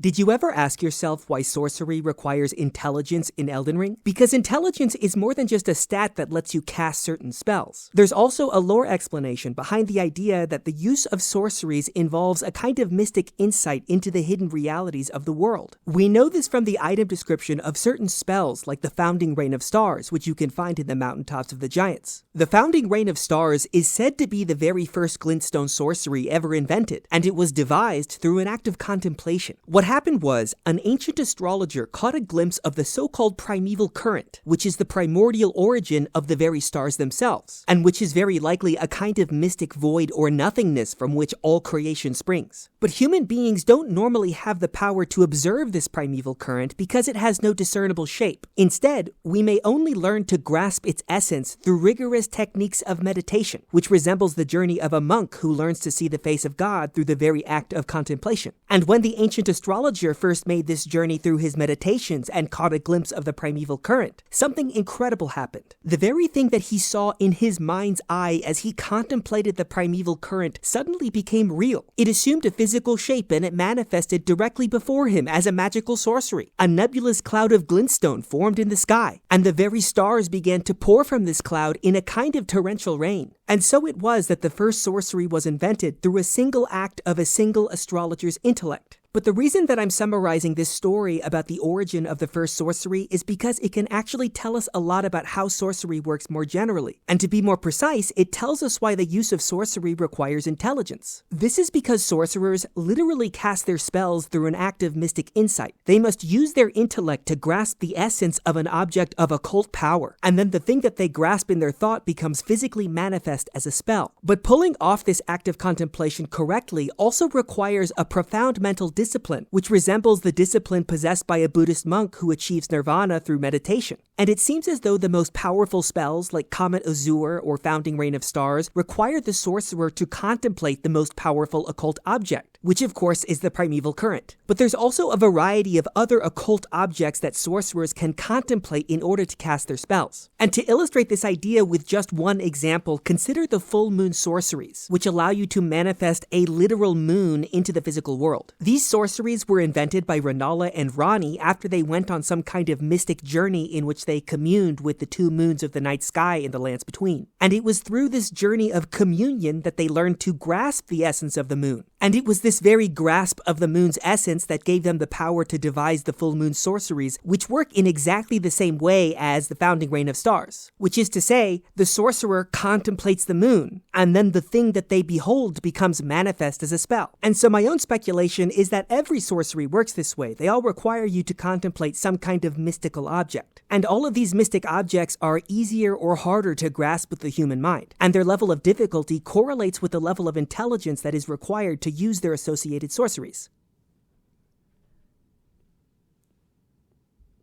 Did you ever ask yourself why sorcery requires intelligence in Elden Ring? Because intelligence is more than just a stat that lets you cast certain spells. There's also a lore explanation behind the idea that the use of sorceries involves a kind of mystic insight into the hidden realities of the world. We know this from the item description of certain spells like the Founding Rain of Stars, which you can find in the mountaintops of the Giants. The Founding Rain of Stars is said to be the very first glintstone sorcery ever invented, and it was devised through an act of contemplation. What happened was, an ancient astrologer caught a glimpse of the so-called primeval current, which is the primordial origin of the very stars themselves, and which is very likely a kind of mystic void or nothingness from which all creation springs. But human beings don't normally have the power to observe this primeval current because it has no discernible shape. Instead, we may only learn to grasp its essence through rigorous techniques of meditation, which resembles the journey of a monk who learns to see the face of God through the very act of contemplation. And when the ancient astrologer first made this journey through his meditations and caught a glimpse of the primeval current, something incredible happened. The very thing that he saw in his mind's eye as he contemplated the primeval current suddenly became real. It assumed a physical shape and it manifested directly before him as a magical sorcery. A nebulous cloud of glintstone formed in the sky, and the very stars began to pour from this cloud in a kind of torrential rain. And so it was that the first sorcery was invented through a single act of a single astrologer's intellect. But the reason that I'm summarizing this story about the origin of the first sorcery is because it can actually tell us a lot about how sorcery works more generally. And to be more precise, it tells us why the use of sorcery requires intelligence. This is because sorcerers literally cast their spells through an act of mystic insight. They must use their intellect to grasp the essence of an object of occult power, and then the thing that they grasp in their thought becomes physically manifest as a spell. But pulling off this act of contemplation correctly also requires a profound mental discipline, which resembles the discipline possessed by a Buddhist monk who achieves nirvana through meditation. And it seems as though the most powerful spells like Comet Azure or Founding Rain of Stars require the sorcerer to contemplate the most powerful occult object, which of course is the primeval current. But there's also a variety of other occult objects that sorcerers can contemplate in order to cast their spells. And to illustrate this idea with just one example, consider the full moon sorceries, which allow you to manifest a literal moon into the physical world. These sorceries were invented by Rennala and Ranni after they went on some kind of mystic journey in which they communed with the two moons of the night sky in the lands between. And it was through this journey of communion that they learned to grasp the essence of the moon. And it was this very grasp of the moon's essence that gave them the power to devise the full moon sorceries, which work in exactly the same way as the Founding Rain of Stars. Which is to say, the sorcerer contemplates the moon, and then the thing that they behold becomes manifest as a spell. And so my own speculation is that every sorcery works this way. They all require you to contemplate some kind of mystical object. And all of these mystic objects are easier or harder to grasp with the human mind, and their level of difficulty correlates with the level of intelligence that is required to use their associated sorceries.